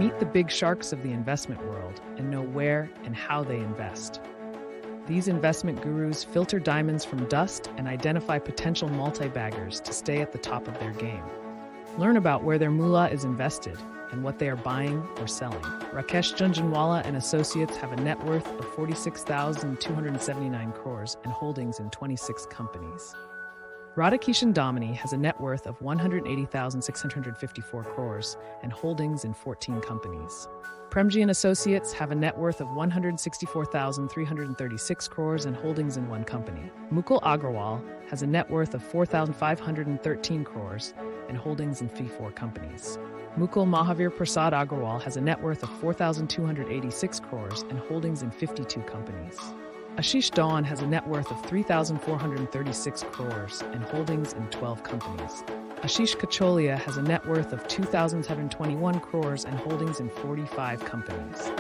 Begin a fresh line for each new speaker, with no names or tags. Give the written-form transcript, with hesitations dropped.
Meet the big sharks of the investment world and know where and how they invest. These investment gurus filter diamonds from dust and identify potential multi-baggers to stay at the top of their game. Learn about where their moolah is invested and what they are buying or selling. Rakesh Jhunjhunwala and Associates have a net worth of 46,279 crores and holdings in 26 companies. Radhakishan Damani has a net worth of 180,654 crores and holdings in 14 companies. Premji and Associates have a net worth of 164,336 crores and holdings in one company. Mukul Agrawal has a net worth of 4,513 crores and holdings in 4 companies. Mukul Mahavir Prasad Agrawal has a net worth of 4,286 crores and holdings in 52 companies. Ashish Dhawan has a net worth of 3,436 crores and holdings in 12 companies. Ashish Kacholia has a net worth of 2,721 crores and holdings in 45 companies.